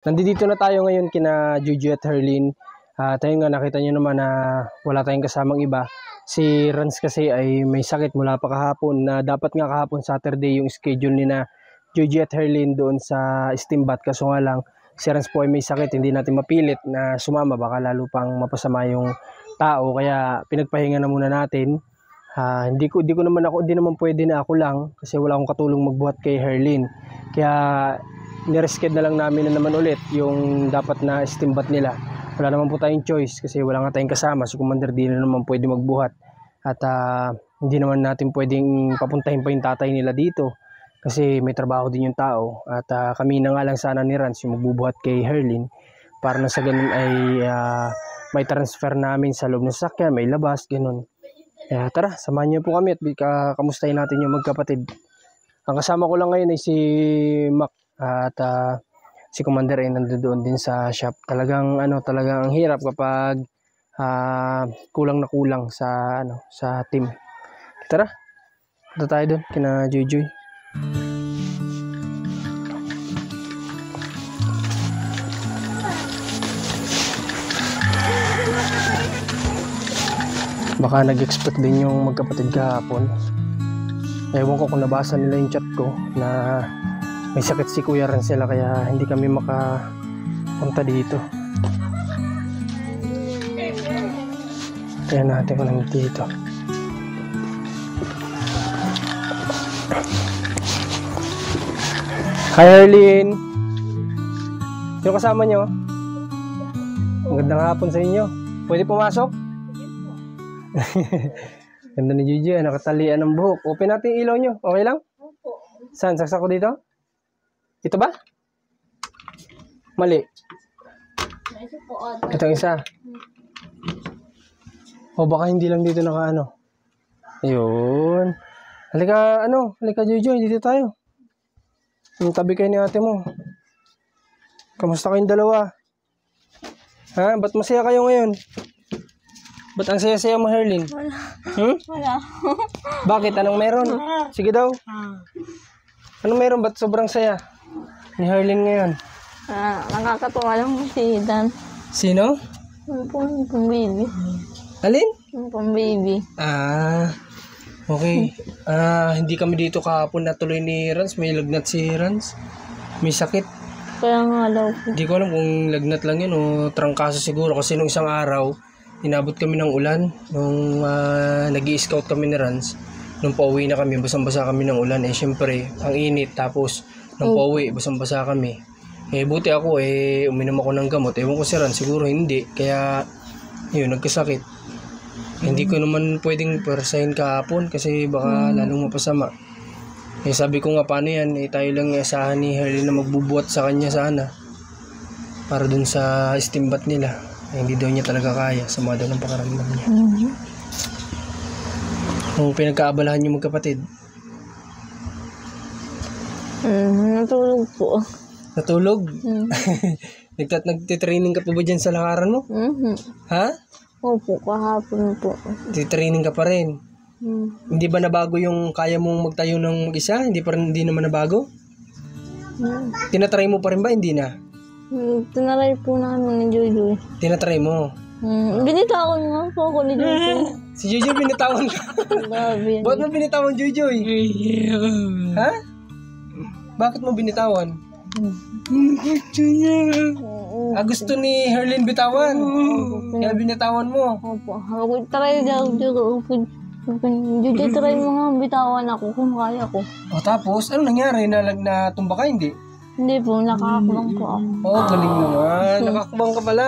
Nandito na tayo ngayon kina Juju at Herlin. Tayo nga nakita nyo naman na wala tayong kasamang iba. Si Rans kasi ay may sakit mula pa kahapon na dapat nga kahapon Saturday yung schedule ni na Juju at Herlin doon sa Stimbat. Kaso nga lang si Rans po ay may sakit, hindi natin mapilit na sumama, baka lalo pang mapasama yung tao. Kaya pinagpahinga na muna natin. Hindi naman pwede na ako lang kasi wala akong katulong magbuhat kay Herlin. Kaya niresked na lang namin na naman ulit yung dapat na Stimbat nila. Wala naman po tayong choice kasi wala nga tayong kasama. Si Commander di na naman pwede magbuhat. At hindi naman natin pwedeng papuntahin pa yung tatay nila dito kasi may trabaho din yung tao. At kami na nga lang sana ni Rans yung magbubuhat kay Herlin para na sa ganun ay may transfer namin sa loob ng sasakyan, may labas, ganun. Kaya tara, samahan niyo po kami at kamustahin natin yung magkapatid. Ang kasama ko lang ngayon ay si Mac at si Commander ay nandoon din sa shop. Talagang ang hirap kapag kulang na kulang sa sa team. Tara. Punta tayo doon kina Jujuy. Baka nag-expect din yung magkapatid kahapon. Ewan ko kung nabasa nila yung chat ko na may sakit si Kuya Ran sila kaya hindi kami makapunta dito. Kaya natin ko lang dito. Hi Herlin! Yung kasama nyo? Magandang hapon sa inyo. Pwede pumasok? Ganda ni Juju, nakatalian ng buhok. Open natin yung ilaw nyo. Okay lang? Opo. Saan? Saksak ko dito? Ito ba? Mali. Ito ang isa. O baka hindi lang dito nakaano. Ayun. Halika Juju, dito tayo. Yung tabi kayo ni ate mo. Kamusta kayong dalawa? Ha? Ba't masaya kayo ngayon? Ba't ang saya-saya mo, Herlin? Wala. Wala. Bakit? Anong meron? Sige daw. Anong meron? Ba't sobrang saya ni Herlin ngayon? Nakakatuwa lang si Dan. Sino? Yung pang-baby. Alin? Yung pang-baby. Okay. Hindi kami dito kahapon natuloy ni Rans. May lagnat si Rans. May sakit. Kaya nga daw po. Hindi ko alam kung lagnat lang yun o trangkaso siguro. Kasi nung isang araw, inabot kami ng ulan. Nung nag-i-scout kami ni Rans, nung pauwi na kami, basang-basa kami ng ulan. Syempre, ang init. Tapos, nung pauwi, basang-basa kami. Buti ako, uminom ako ng gamot. Ewan ko si Rans, siguro hindi. Kaya, yun, nagkasakit. Hindi ko naman pwedeng persahin kahapon kasi baka lalong mapasama. Sabi ko nga, paano yan? Tayo lang iasahan ni Herlin na magbubuhat sa kanya sana. Para dun sa Stimbat nila. Hindi daw niya talaga kaya. Sama daw ng pakaramdam niya. Kung pinagkaabalahan niyo magkapatid? Natulog po. Natulog? Nagtitraining ka pa ba dyan sa lakaran mo? Ha? Opo, kahapon po. Nagtitraining ka pa rin? Hindi ba nabago yung kaya mong magtayo ng mag-isa? Hindi naman nabago? Tinatry mo pa rin ba? Hindi na? Tinaray po namin ni Juju. Tinatry mo? Binitawan nga po ako ni Juju. Si Juju binitawan ka? Grabe. Bakit mo binitawan, Juju? Ha? Bakit mo binitawan? Gusto niya. Gusto ni Herlin bitawan. Kaya binitawan mo. Opo. Ako try daw Juju, try mo nga bitawan ako kung kaya ko. O tapos, ano nangyari? Natumba ka, hindi? Hindi po, nakakabang po ako. Galing naman. Nakakabang ka pala.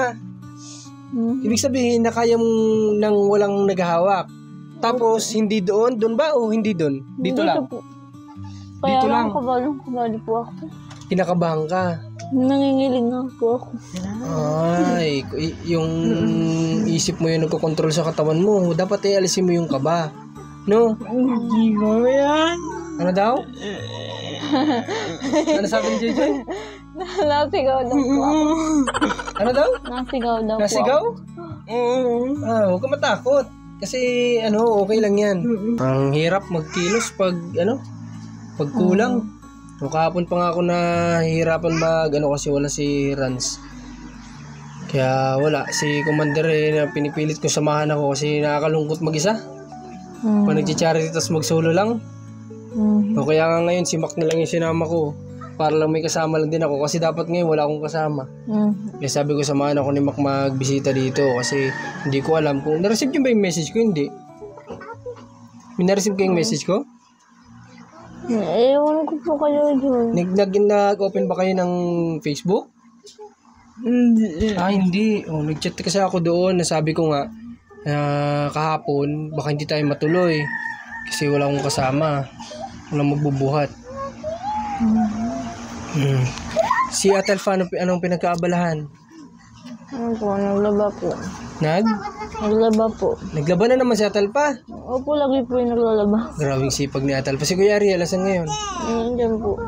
Ibig sabihin na kaya mong nang walang naghahawak. Tapos, hindi doon? Doon ba o hindi doon? Dito lang? Po. Kaya Dito lang, lang. kabali po ako. Kinakabahan ka. Nangingiling nga po ako. Yung isip mo yung nagkokontrol sa katawan mo. Dapat alisin mo yung kaba. No? Hindi mo yan. Ano daw? Ano sabi ni JJ? Nasigaw daw po ako. Ano daw? Nasigaw daw po Nasigaw? ako. Huwag ka matakot. Kasi okay lang yan. Ang hirap magkilos pag kulang. O, kahapon pa nga ako nahihirapan kasi wala si Rans. Kaya wala, si Commander na pinipilit ko samahan ako kasi nakakalungkot mag-isa. Pag nag-charity tapos mag-solo lang. O kaya nga ngayon si Mac na lang yung sinama ko. Para lang may kasama lang din ako kasi dapat ngayon wala akong kasama. Kaya sabi ko samahan ako ni Mac magbisita dito kasi hindi ko alam kung na-receive nyo ba yung message ko, hindi. May na-receive kayong message ko? Ewan ko po kayo yun. Nag-open ba kayo ng Facebook? Hindi. Hindi. Nag-chat kasi ako doon. Nasabi ko nga, kahapon, baka hindi tayo matuloy. Kasi wala akong kasama. Walang magbubuhat. Si Atelfa, anong pinagkaabalahan? Ano po, naglaba po. Naglaba po. Naglaba na naman si Atelfa. Opo, lagi po yung naglalaba. Grabing sipag ni Atelfa. Si Kuya Ariel, asan ngayon? Nandiyan po.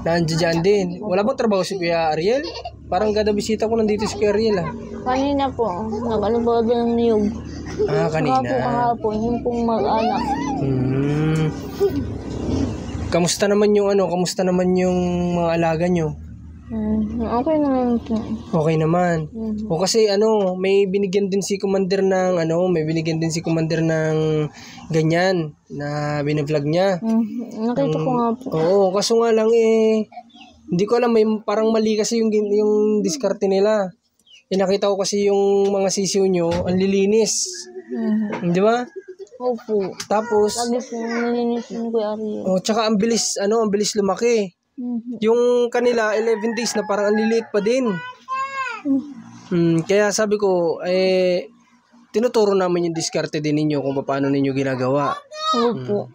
Nandiyan din. Wala bang trabaho si Kuya Ariel? Parang kada bisita ko nandito si Kuya Ariel Kanina po, nag-ano po ng niyog. Kanina. Saka po kahapon, yung pong mag-anak. Kamusta naman yung mga alaga nyo? Okay naman po. Okay naman. O kasi may binigyan din si Commander ng ganyan na bina-vlog niya. Nakita ko nga po. Oo, kaso nga lang hindi ko alam, may parang mali kasi yung diskarte nila. Nakita ko kasi yung mga sisiw nyo, ang lilinis. Di ba? Opo. Tapos, lagi po nalinis yung Kuya Ariel. Tsaka ang bilis lumaki. Yung kanila, 11 days na parang ang liliit pa din. Kaya sabi ko, tinuturo namin yung diskarte din ninyo kung paano ninyo ginagawa. Opo.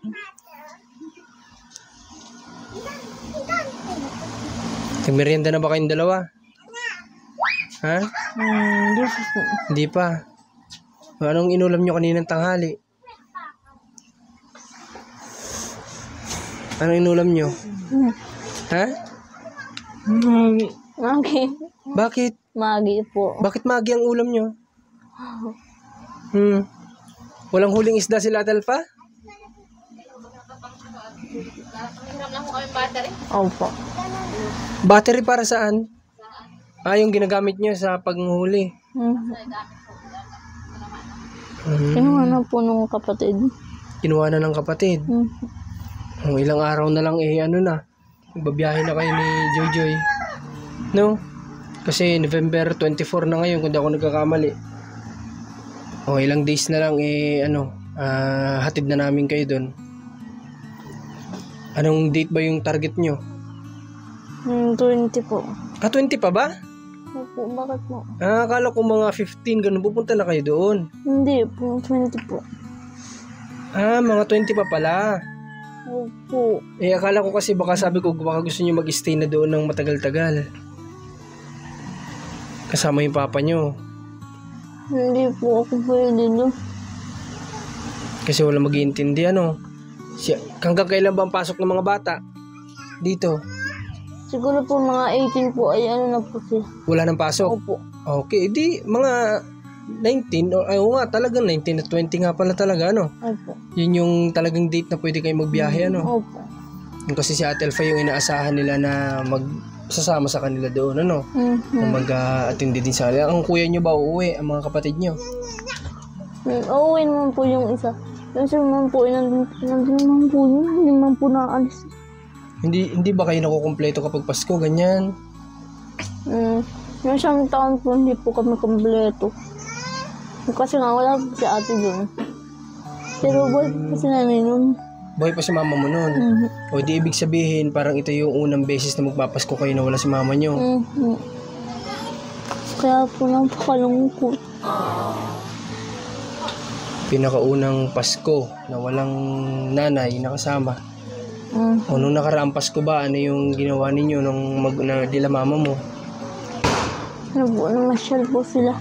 Nagmerienda na ba kayong dalawa? Ha? Hindi pa. Anong inulam nyo kaninang tanghali? Anong inulam nyo? Ha? Magi. Bakit? Magi po. Bakit magi ang ulam nyo? Walang huling isda sila, Atelfa? Opo. Battery para saan? Yung ginagamit nyo sa panghuli. Kinuha na po nung kapatid. Kinuha na ng kapatid. Ilang araw na lang babiyahe na kayo ni Jojoy. No? Kasi November 24 na ngayon kung di ako nagkakamali. Ilang days na lang hatid na namin kayo doon. Anong date ba yung target nyo? 20 po. 20 pa ba? Opo, bakit po? Akala ko mga 15 ganun, pupunta na kayo doon. Hindi po, 20 po. Mga 20 pa pala. Opo. Akala ko kasi sabi ko baka gusto nyo mag-stay na doon ng matagal-tagal. Kasama yung papa nyo. Hindi po ako pwede doon. Kasi wala mag-iintindi hanggang kailan ba ang pasok ng mga bata? Dito. Siguro po mga 18 po ay na po sila. Wala nang pasok? Opo. Okay, di mga 19 talagang 19 at 20 nga pala talaga Opo. Yun yung talagang date na pwede kayo magbiyahe Opo. Yung kasi si Atelfa yung inaasahan nila na magsasama sa kanila doon na mag-attend din sa kanila. Ang kuya nyo ba uuwi? Ang mga kapatid nyo? Uuwi naman po yung isa. Yung isa naman po, nandun naman po yun. Hindi naman po naalis. Hindi ba kayo nakukumpleto kapag Pasko? Ganyan? Yung isang taon po, hindi po kami kumpleto. Kasi nga, wala po si ate doon. Pero boy po si nanay nun. Boy pa si mama mo nun? O di ibig sabihin, parang ito yung unang beses na magpapasko kayo na wala si mama nyo. Kaya po napakalungkot. Pinakaunang Pasko na walang nanay nakasama. Nung nakaraang Pasko ba, ano yung ginawa ninyo nung dila mama mo? Namasyal po sila.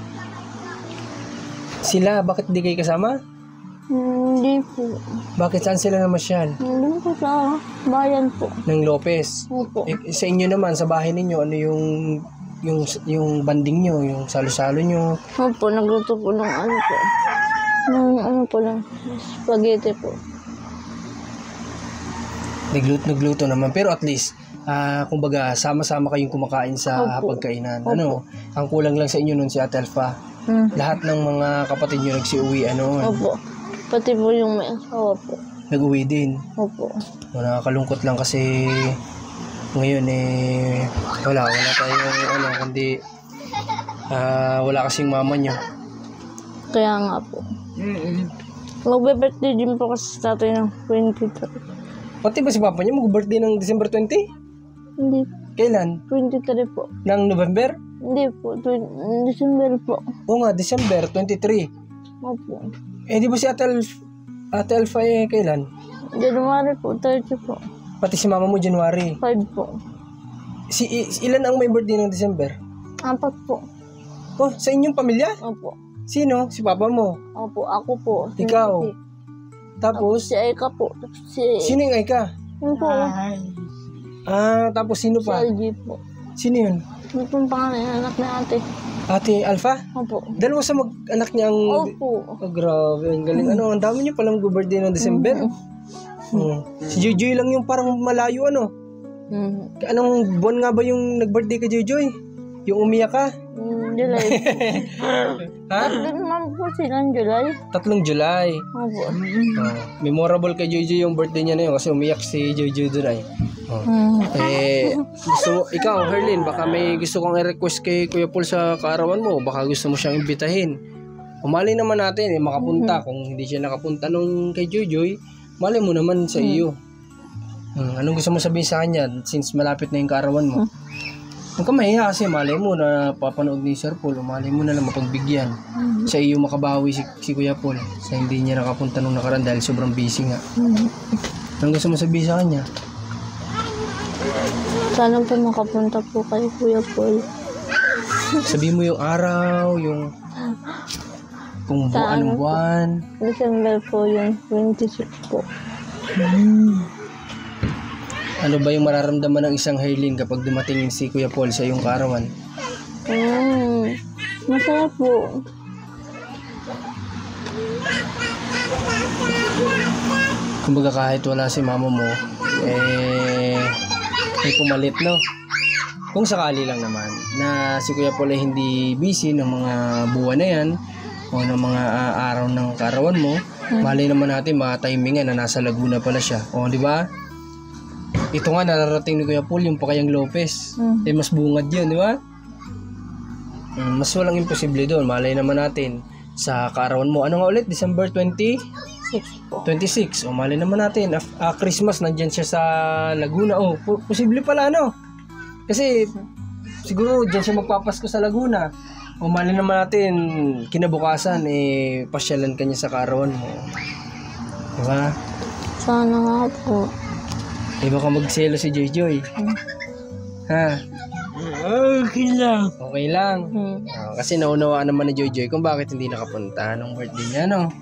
Sila? Bakit di kayo kasama? Hindi po. Bakit saan sila namasyal? Nandun po sa bayan po. Ng Lopez? Opo. Sa inyo naman, sa bahay ninyo, ano yung banding nyo, yung salo-salo nyo? Opo, nagluto po ng po. Ng spaghetti po. Nagluto naman. Pero at least, kumbaga, sama-sama kayong kumakain sa Opo. hapagkainan. Opo. Ano, ang kulang lang sa inyo nun si Ate Alpha. Lahat ng mga kapatid nyo nagsiuwi, Opo. Pati po yung may asawa po. nag-uwi din. Opo. Nakakalungkot lang kasi ngayon wala tayong kundi wala kasing mama nyo. Kaya nga po. Magbe-birthday din po kasi sa tatay ng 23. Pati ba si papa niya mag-birthday ng December 20? Hindi. Kailan? 23 po. Ng November? Hindi po. December po. Oo nga, December 23. Opo. Di ba si Ate Alpha kailan? January po. 30 po. Pati si mama mo January. 5 po. Ilan ang may birthday ng December? 4 po. Oh, sa inyong pamilya? Opo. Sino? Si papa mo. Opo. Ako po. Ikaw. Tapos, Si Aika po. sino yung Aika? Yun po. Tapos sino Si pa? LG po. Sino yun? Yun po ang pangalan ng anak ni ate. Ate Alpha? Opo. Dalawa sa mag-anak niya ang... Opo. Oh, grabe. Ang galing. Ang dami niyo palang birthday ng December. Si Joy lang yung parang malayo, Anong buwan nga ba yung nag-birthday ka, Joy? Yung umiyak ka? July. Ha? Doon naman po silang July. 3 July. Opo. Memorable kay Joy yung birthday niya na yun kasi umiyak si Joy doon ay. Ikaw, Herlin, baka may gusto kong i-request kay Kuya Paul sa kaarawan mo. Baka gusto mo siyang imbitahin. Umali naman natin, makapunta. Kung hindi siya nakapunta nung kay Joy, mali mo naman sa iyo. Anong gusto mo sabihin sa kanya since malapit na yung kaarawan mo? Huwag ka mahiya kasi malay mo na papanood ni Sir Paul, malay mo na lang mapagbigyan sa iyo makabawi si Kuya Paul sa hindi niya nakapunta nung nakaraan dahil sobrang busy nga. Anong gusto mo sabihin sa kanya? Sana po makapunta po kay Kuya Paul. Sabihin mo yung araw, yung kung anong buwan. December po yung 26 po. Ano ba yung mararamdaman ng isang Herlin kapag dumating si Kuya Paul sa iyong kaarawan? Masaya po. Kumbaga kahit wala si mama mo, may pumalit, no? Kung sakali lang naman na si Kuya Paul ay hindi busy ng mga buwan na yan o ng mga araw ng kaarawan mo, malay naman natin matimingan na nasa Laguna pala siya. O, di ba? Ito nga, nararating ni Kuya Paul, yung Pakayang Lopez. Mas bungad yun, di ba? Mas walang imposible doon. Malay naman natin sa kaarawan mo. Ano nga ulit? December 26 po. 26. O, malay naman natin. Christmas, nandyan siya sa Laguna. O, posible pala, no? Kasi, siguro, dyan siya magpapasko sa Laguna. O, malay naman natin, kinabukasan, pasyalan ka niya sa kaarawan mo. Diba? Sana nga po. Baka magselo si Joy. Ha? Okay lang. Okay lang. Kasi naunawaan naman ni Joy kung bakit hindi nakapunta nung birthday niya, no?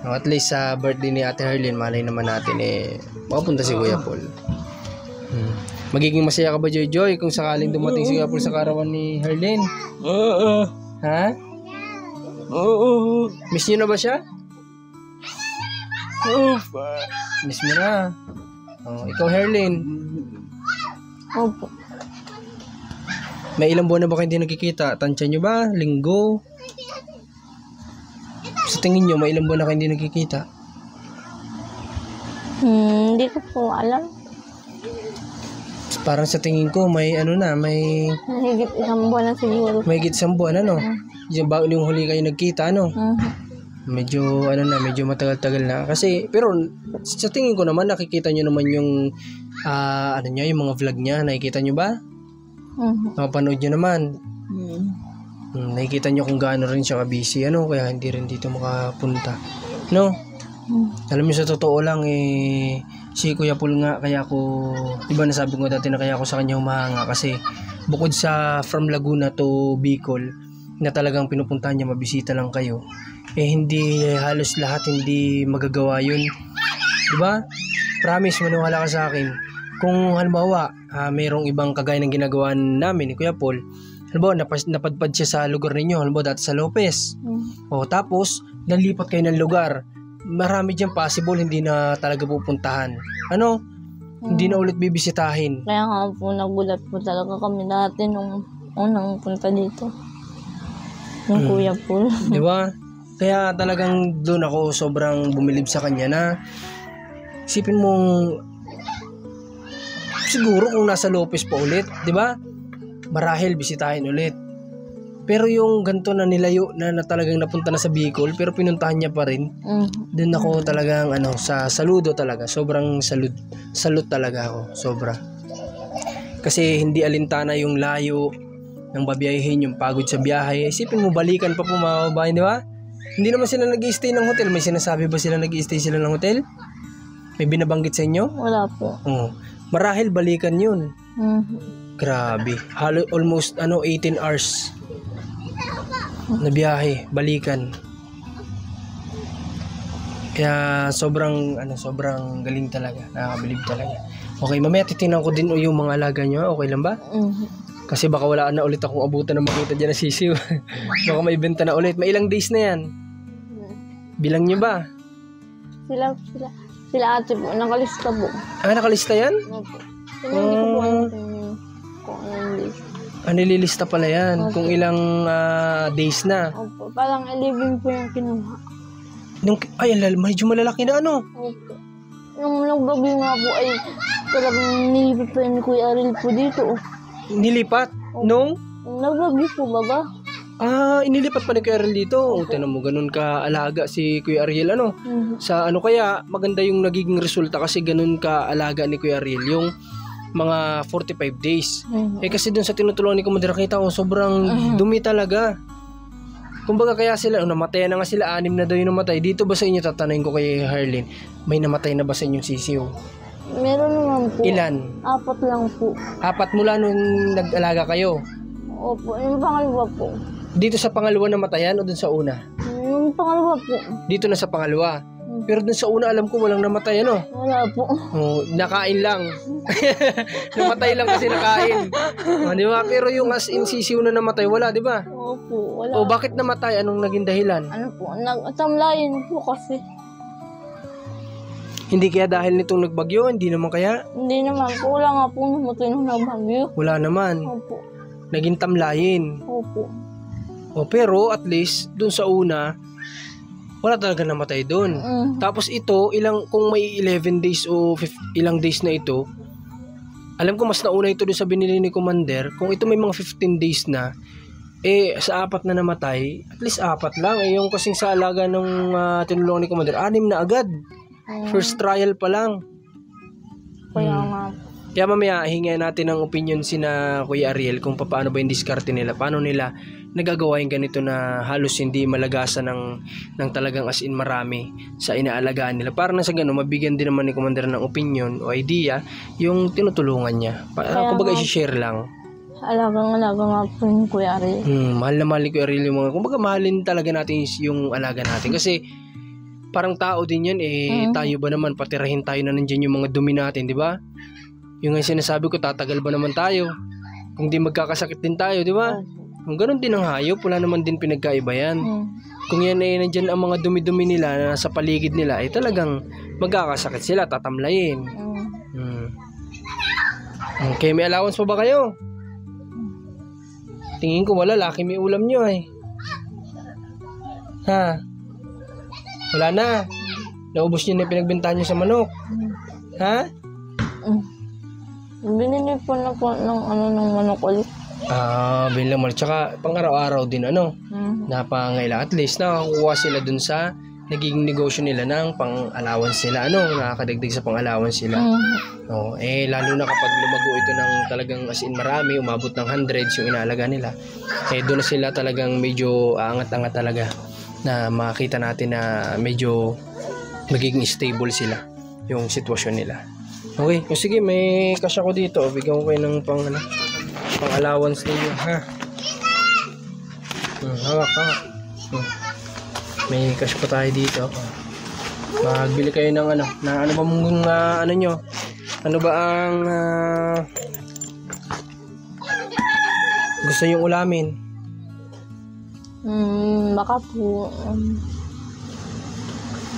At least sa birthday ni Ate Herlin, malay naman natin makapunta si Kuya Paul. Magiging masaya ka ba, Joy, kung sakaling dumating si Kuya Paul sa karawan ni Herlin? Oo. Ha? Oo. Miss niyo na ba siya? Oo. Miss mo na. Ikaw, Herlin. Opo. May ilang buwan na ba kayo hindi nagkikita? Tansya nyo ba? Linggo? Sa tingin nyo, may ilang buwan na kayo hindi nagkikita? Hindi ko po alam. Parang sa tingin ko, may may... Higit isang buwan na siguro. May higit isang buwan, Yung huli kayo nagkita, Medyo, medyo matagal-tagal na. Kasi, pero, sa tingin ko naman, nakikita nyo naman yung, yung mga vlog niya. Nakikita nyo ba? Napapanood nyo naman. Nakikita nyo kung gaano rin siya ka-busy, kaya hindi rin dito makapunta. No? Alam mo, sa totoo lang, si Kuya Paul nga, kaya ko, diba nasabi ko dati na kaya ko sa kanya humahanga kasi, bukod sa from Laguna to Bicol, na talagang pinupuntahan niya, mabisita lang kayo, hindi halos lahat hindi magagawa yun. Diba? Promise, maniwala ka sa akin. Kung halimbawa, mayroong ibang kagaya ng ginagawa namin ni Kuya Paul, halimbawa, napadpad siya sa lugar ninyo, halimbawa dati sa Lopez. O tapos, nalipat kayo ng lugar. Marami dyan possible, hindi na talaga pupuntahan. Hindi na ulit bibisitahin. Kaya nga po, nagulat po talaga kami dati nung unang punta dito. Yung kuya po. Di ba? Kaya talagang doon ako sobrang bumilib sa kanya na isipin mong siguro kung nasa Lopez pa ulit, di ba? Marahil bisitahin ulit. Pero yung ganito na nilayo na talagang napunta na sa Bicol pero pinuntahan niya pa rin. Doon ako talagang sa saludo talaga. Sobrang salute talaga ako. Sobra. Kasi hindi alintana yung layo ng babiyahin, yung pagod sa biyahe. Isipin mo, balikan pa po mga kababayan, di ba? Hindi naman sila nag-i-stay ng hotel. May sinasabi ba sila nag-i-stay sila ng hotel? May binabanggit sa inyo? Wala po. Marahil balikan yun. Grabe. Almost 18 hours na biyahe, balikan. Kaya sobrang galing talaga. Nakakabilib talaga. Okay, mamaya titingnan ko din yung mga alaga nyo. Okay lang ba? Kasi baka wala na ulit akong abutan na makita dyan na sisiw. Baka may benta na ulit. May ilang days na yan? Bilang nyo ba? Sila ate po, nakalista po. Nakalista yan? Opo. Hindi ko po alam kung anong days. Nililista pala yan. Kung ilang days na. Opo, parang 11 po yung kinuha. Medyo malalaki na Opo. Nung nagbagyo nga po ay talagang nilipat pa ni Kuya Ariel po dito. Nilipat? Opo. Nung Nagbagyo po baga? Inilipat pa ni Kuya Ariel dito. Tinan mo, ganun ka-alaga si Kuya Ariel, Sa kaya maganda yung nagiging resulta kasi ganun ka-alaga ni Kuya Ariel yung mga 45 days. Kasi dun sa tinutulungan ni Commander, kita ko sobrang dumi talaga. Kumbaga kaya sila, namatay na nga sila, 6 na daw yung namatay. Dito ba sa inyo, tatanayin ko kay Harleen, may namatay na ba sa inyong sisiw? Meron naman po. Ilan? 4 lang po. 4 mula nung nag-alaga kayo? Opo, yung pangalawa po. Dito sa pangalawa namatayan o dun sa una? Yung pangalawa po. Dito na sa pangalawa. Pero dun sa una alam ko walang namatay, Wala po. Nakain lang. Namatay lang kasi nakain. Di ba? Pero yung as in sisiw na namatay, wala, di ba? Opo, wala. Bakit namatay? Anong naging dahilan? Nagtamlayin po kasi. Hindi kaya dahil nitong nagbagyo? Hindi naman kaya? Hindi naman po. Wala nga po namatay nung nagbagyo. Wala naman. Opo. Naging tamlayin. Opo. Pero at least dun sa una, wala talaga namatay doon. Tapos ito, kung may 11 days o ilang days na ito, alam ko mas nauna ito doon sa binili ni Commander. Kung ito may mga 15 days na, sa 4 na namatay, at least 4 lang. Yung kasing sa alaga ng tinulungan ni Commander, 6 na agad. First trial pa lang. Kaya nga. Kaya mamaya, hingay natin ng opinion sina Kuya Ariel kung paano ba yung diskarte nila. Paano nila nagagawa yung ganito na halos hindi malagasan ng talagang as in marami sa inaalagaan nila. Para na sa gano'n, mabigyan din naman ni Commander ng opinion o idea yung tinutulungan niya. Kumbaga isi-share lang. Alagang-alaga nga po yung Kuya Ariel. Mahal na mahal ni Kuya Ariel yung mga, kumbaga mahalin talaga natin yung alaga natin. Kasi parang tao din yan, tayo ba naman, patirahin tayo na nandiyan yung mga dumi natin, di ba? Yung nga sinasabi ko, tatagal ba naman tayo? Kung di magkakasakit din tayo, di ba? Kung ganun din ang hayop, wala naman din pinagkaiba yan. Kung yan nandyan ang mga dumi-dumi nila na nasa paligid nila, talagang magkakasakit sila, tatamlayin. Okay, may allowance pa ba kayo? Tingin ko wala, laki may ulam nyo Ha? Wala na. Naubos nyo na yung pinagbentahan nyo sa manok. Ha? Binili po na po ng manok ulit. Bilang manok. Tsaka pang araw-araw din napangailangan. At least nakakuha sila dun sa naging negosyo nila ng pang-allowance nila. Nakakadagdag sa pang-allowance sila. Lalo na kapag lumago ito ng talagang as in marami, umabot ng hundreds yung inaalaga nila. Doon na sila talagang medyo angat-angat talaga na makita natin na medyo magiging stable sila yung sitwasyon nila. Okay, sige, may cash ako dito. Bigyan ko kayo ng pang-allowance ninyo, ha? Hawak. May cash pa tayo dito. Magbili kayo ng ano ba mong nyo? Ano ba ang gusto yung ulamin? Baka po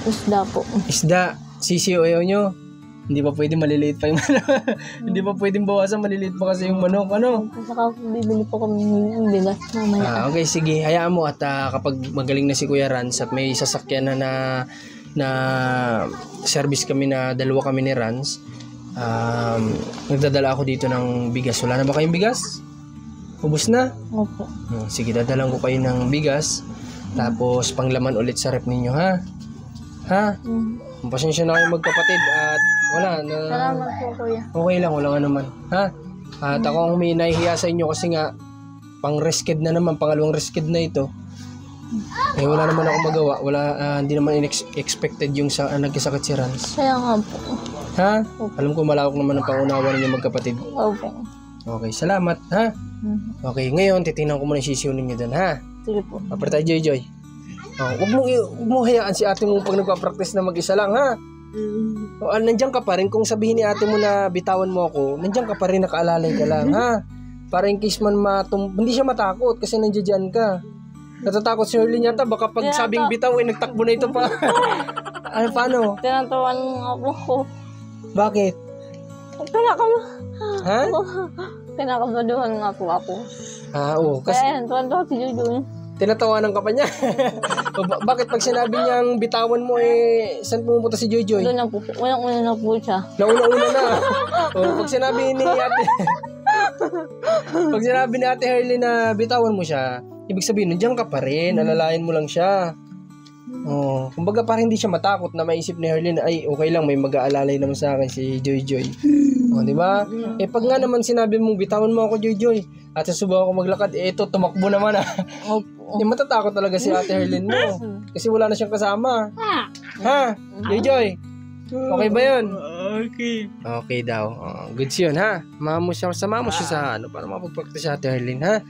isda po. Isda. Sisiyo ayaw nyo? Hindi pa pwede maliliit pa yung hindi pa pwedeng bawasan, maliliit pa kasi yung manok, ano? Saka bibili po kami ng bigas mamaya. Okay, sige. Hayaan mo at kapag magaling na si Kuya Rans at may sasakyan na service kami na dalawa kami ni Rans, nagdadala ako dito ng bigas. Wala na ba kayong bigas? Ubus na? Opo. Sige, dadalang ko kayo ng bigas. Tapos panglaman ulit sa rep ninyo, ha? Ha? Pasensya na kayo magkapatid at wala na. Salamat po, kuya. Okay lang, wala nga naman. Ha? At ako ang may nahihiya sa inyo kasi nga pang resked na naman, pangalawang resked na ito. Eh wala naman ako magawa. Wala, hindi naman expected yung nagkasakit si Rans. Kaya nga po. Ha? Alam ko malawak naman ang pangunawa ninyo magkapatid. Opo. Okay, salamat, ha? Okay, ngayon titingnan ko muna yung sisiyo ninyo doon, ha? Sige po. Kapatid tayo, Joy. Huwag mo hayaan si ate mo pag nagpa-practice na mag-isa lang, ha? Nandiyan ka pa rin. Kung sabihin ni ate mo na bitawan mo ako, nandiyan ka pa rin, nakaalalay ka lang, ha? Para in case man hindi siya matakot kasi nandiyan ka. Natatakot si Herlin yata, baka pag sabing bitaw, nagtakbo na ito pa. Ano, paano? Tinatawan nga po ko. Bakit? Ha? Pinakabaduhan nga po ako. Oo. Kasi Kaya yan, tuwan-tuwa si Jojo. tinatawanan ka pa niya. Bakit pag sinabi niyang bitawan mo, saan pumunta si Joy Joy? Doon na po. Unang-una na po siya. Nauna-una na. Pag sinabi ni ate, pag sinabi ni ate Herlin na bitawan mo siya, ibig sabihin, nandiyan ka pa rin, alalayan mo lang siya. Kumbaga parang hindi siya matakot na maisip ni Herlin, ay okay lang, may mag-aalalay naman sa akin si Joy Joy. Di ba? Pag nga naman sinabi mong bitawan mo ako Joy Joy, at susubukan ako maglakad, ito tumakbo naman matatakot talaga si ate Herlin mo. Kasi wala na siyang kasama. Ha? Joy Joy? Okay ba yun? Okay. Okay daw. Goods yun, ha? Sama mo siya sa para mapag-practice si ate Herlin, ha?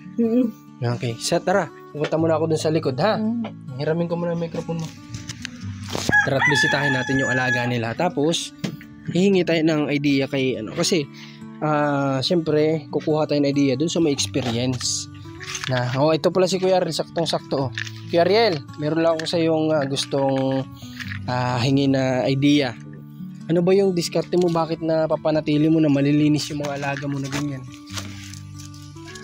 Okay. Tara. Pupunta muna ako dun sa likod, ha? Hiramin ko muna ang microphone mo. Tara at bisitahin natin yung alaga nila. Tapos, hihingi tayo ng idea kay kasi syempre, kukuha tayo ng idea dun sa may experience. Ito pala si Kuya Ariel, saktong-sakto. Kuya Ariel, meron lang ako sa yung gustong hingi na idea. Ano ba yung diskarte mo? Bakit na papanatili mo na malilinis yung mga alaga mo na ganyan?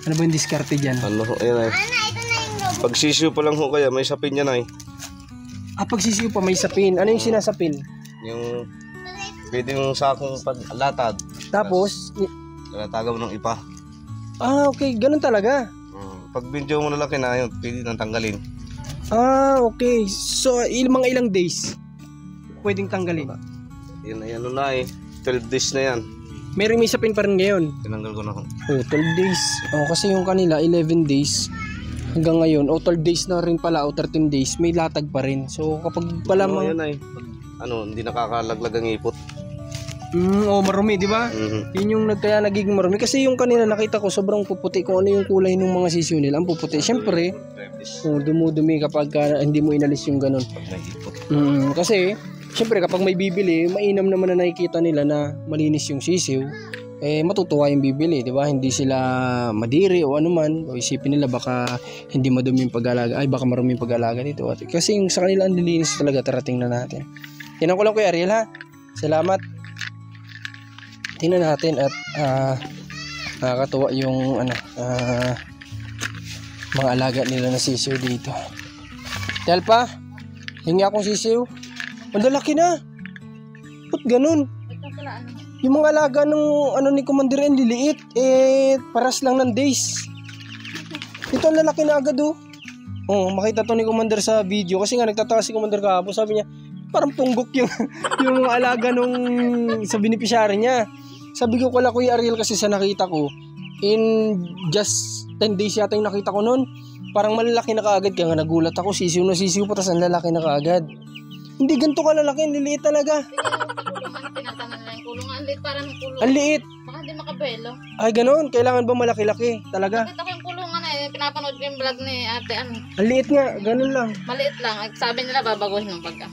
Ano ba yung diskarte dyan? Ayan ay. Pag sisiyo pa lang ho kaya, may sapin yan ay. Pag sisiyo pa may sapin. Ano yung sinasapin? Yung pwede yung sakong latad. Tapos? Latagaw mo ng ipa. Okay. Ganun talaga. Pag video mo na laki na yun, pwede nang tanggalin. Okay. So, mga ilang days pwedeng tanggalin? Yan ay 12 days na yan. May sapin pa rin ngayon. Tinanggal ko na ho. 12 days. Kasi yung kanila 11 days hanggang ngayon. 12 days na rin pala o 13 days may latag pa rin. So kapag pala yan ay hindi nakakalaglag ang ipot. Marumi, di ba? Yun yung kaya nagiging marumi. Kasi yung kanila nakita ko sobrang puputi kung ano yung kulay ng mga sisiyo nila. Ang puputi. Siyempre, dumudumi kapag hindi mo inalis yung ganun. Kasi, siyempre kapag may bibili, mainam naman na nakikita nila na malinis yung sisiyo. Matutuwa yung bibili, di ba? Hindi sila madiri o anuman. O isipin nila baka hindi madumi yung pag-alaga. Ay, baka marumi yung pag-alaga dito. Kasi yung sa kanila ang lilinis talaga, tarating na natin. Tinan ko lang Kuya Ariel, ha? Salamat. Tingnan natin at nakakatuwa yung mga alaga nila na sisiw dito. Telpa, hingi akong sisiw. Ang lalaki na. Ba't ganun? Yung mga alaga ng ni Commander N liliit, paras lang ng days. Ito ang lalaki na agad makita to ni Commander sa video kasi nga nagtatawa si Commander kahapon, sabi niya parang punggok yung mga alaga nung sa beneficiary niya. Sabi ko pala Kuya Ariel kasi sa nakita ko, in just 10 days yata yung nakita ko noon, parang malalaki na kaagad, kaya nga nagulat ako, sisiw na sisiw pa, tas ang lalaki na kaagad. Hindi ganito kalalaki, ang liliit talaga. Tinatanong na yung kulungan, ang liit parang kulungan. Ang liit. Baka hindi makabelo. Ay ganoon, kailangan ba malaki-laki talaga? Nakita ko yung kulungan pinapanood ko yung vlog ni ate Ang liit nga, ganun lang. Maliit lang, sabi nila babaguhin ng pagka.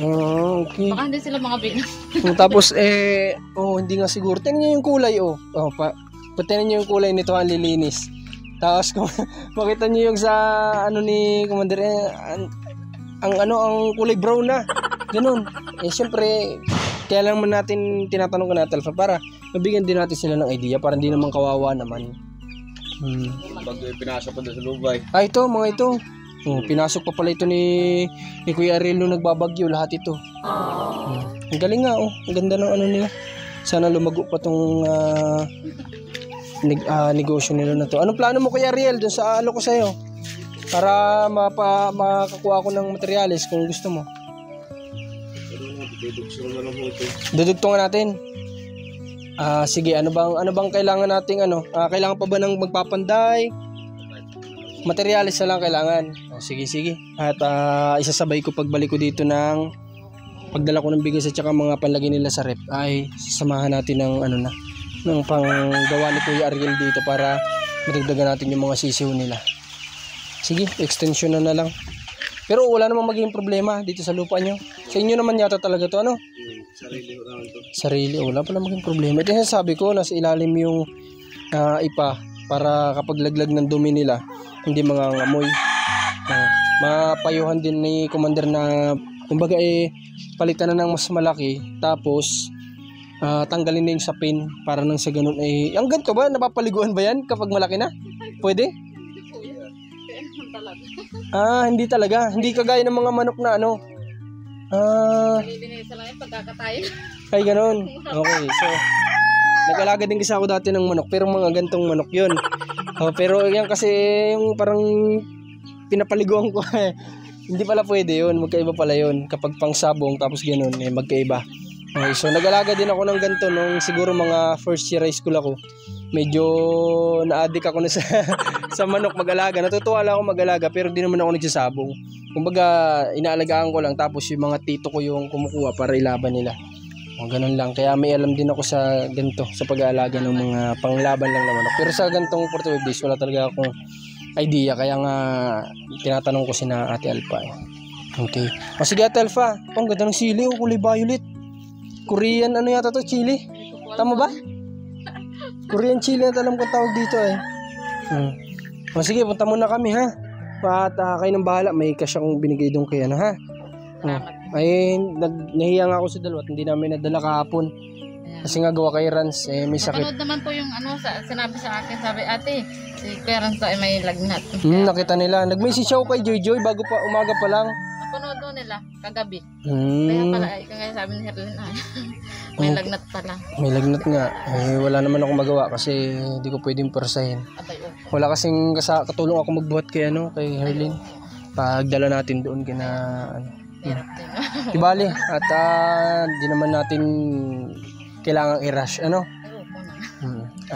Okay. Baka hindi sila mga bino. Tapos hindi nga siguro. Tingnan niyo yung kulay tingnan niyo yung kulay nito, ang lilinis. Tapos kung makita niyo yung sa ni Commander ang kulay brown na. Ganun. Siyempre Kaya lang man natin tinatanong ko na Telfa para mabigyan din natin sila ng idea para hindi naman kawawa naman. Bago pinasok ko doon sa lubay. Ito, mga ito. Pinasok pa pala ito ni Kuya Ariel nung nagbabagyo, lahat ito. Ang galing nga, Ang ganda ng ano nila. Sana lumago pa tong negosyo nila na to. Anong plano mo, Kuya Ariel, dun sa ko sa'yo? Para makakuha ko ng materyales kung gusto mo. Dudugtungan natin. Sige, ano bang kailangan nating kailangan pa ba ng magpapanday? Materyales na lang kailangan. Sige. At isasabay ko pagbalik ko dito ng pagdala ko ng bigas at saka mga panlagay nila sa rep ay sasamahan natin ng ng panggawa ni Kuya Ariel dito para madagdagan natin yung mga sisiw nila. Sige, extension na lang. Pero wala namang magiging problema dito sa lupa nyo. Sa inyo naman yata talaga to, Sarili ko naman to. Sarili, wala pala maging problema. Ito yung sabi ko, nasa ilalim yung ipa para kapag laglag ng dumi nila, hindi mangangamoy. Mapayuhan din ni Commander na kumbaga palitan na ng mas malaki tapos tanggalin na yung sapin para nang sa ganun ang ganito ba? Napapaliguan ba yan kapag malaki na? Pwede? Hindi talaga. Hindi kagaya ng mga manok na Binisa lang yung pagkakatayo. Ay, ganun. Okay, so nag-alaga din kasi ako dati ng manok pero mga gantong manok yun. Pero yan kasi yung parang pinapaliguan ko hindi pala pwede yun. Magkaiba pala yun. Kapag pang sabong tapos ganun, magkaiba. Okay, so nag-alaga din ako ng ganito nung siguro mga first year high school ako. Medyo na-addict ako na sa manok mag-alaga. Natutuwa lang ako mag-alaga pero di naman ako nagsasabong. Kumbaga inaalagaan ko lang tapos yung mga tito ko yung kumukuha para ilaban nila. Ganun lang. Kaya may alam din ako sa ganito, sa pag-aalaga ng mga panglaban lang na manok. Pero sa ganitong 45 days wala talaga akong idea. Kaya nga tinatanong ko sina Ate Alpha. Okay. Sige Ate Alpha. Ang ganda ng sili. Kulay violet. Korean yata to, chili. Tama ba? Korean chili na alam ko tawag dito Sige, punta muna kami ha. At kayo nang bahala. May cash akong binigay doon kay ha. Ay, nahiya nga ako sa dalawa. Hindi namin nadala kahapon. Kasi nga gawa kay Rans, may sakit. Napanood naman po yung sinabi sa akin. Sabi, ate, si Kuya Rans ay may lagnat. Nakita nila. Nag-message ako kay Joy bago pa umaga pa lang. Napanood doon nila kagabi. Kaya pala, kaya sabi ni Herlin, may lagnat pala. May lagnat nga. Wala naman ako magawa kasi hindi ko pwedeng persahin. Wala kasing katulong ako magbuhat kay Herlin. Pagdala natin doon kina Tibali at di naman natin kailangang i-rush ano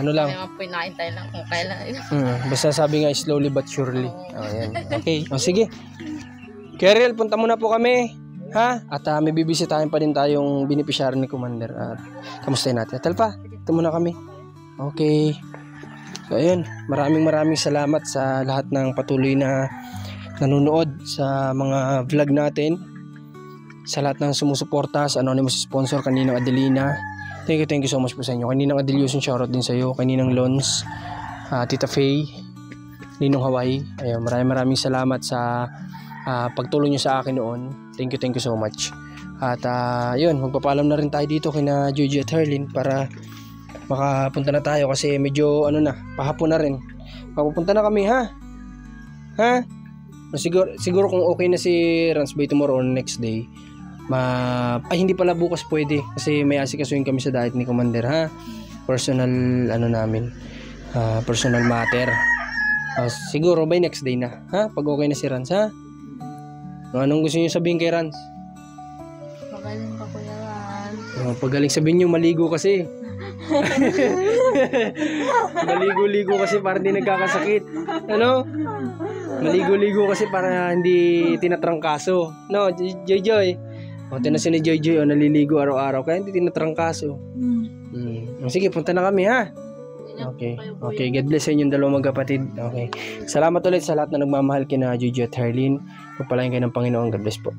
lang pinaintay lang kung kailan basta sabi nga slowly but surely. Ayan. Okay, sige Kerel, punta muna po kami ha at may bibisitahin pa din tayong beneficiary ni Commander at kamustahin natin. Talpa, ito muna kami. Okay, so ayun, maraming salamat sa lahat ng patuloy na nanonood sa mga vlog natin, sa lahat ng sumusuporta, sa anonymous sponsor, kaninang Adelina. Thank you so much po sa inyo. Kaninang Adeliuson, shoutout din sa iyo. Kaninang Lons, Tita Faye, Ninong Hawaii. Ayun, maraming salamat sa pagtulong nyo sa akin noon. Thank you so much. At yun, magpapaalam na rin tayo dito kina Joji at Herlin para makapunta na tayo kasi medyo pahapon na rin. Papupunta na kami ha. Siguro kung okay na si Rans by tomorrow or next day, hindi pala bukas pwede kasi may asikasuhin kami sa diet ni Commander ha. Personal namin, personal matter. Siguro by next day na ha, pag okay na si Rans ha. Anong gusto niyo sabihin kay Rans? Magaling ka Kuya Rans. Pagaling sabihin niyo maligo kasi. Maligo-ligo kasi para hindi nagkakasakit. Maligo-ligo kasi para hindi tinatrangkaso. Joy. Tinasin ni Joy naliligo araw-araw kaya hindi tinatrangkaso. Sige, punta na kami ha. Okay, God bless sa inyong dalawang magkapatid. Okay. Salamat ulit sa lahat na nagmamahal kina Jojo at Herlin. Pagpalain kayo ng Panginoon. God bless po.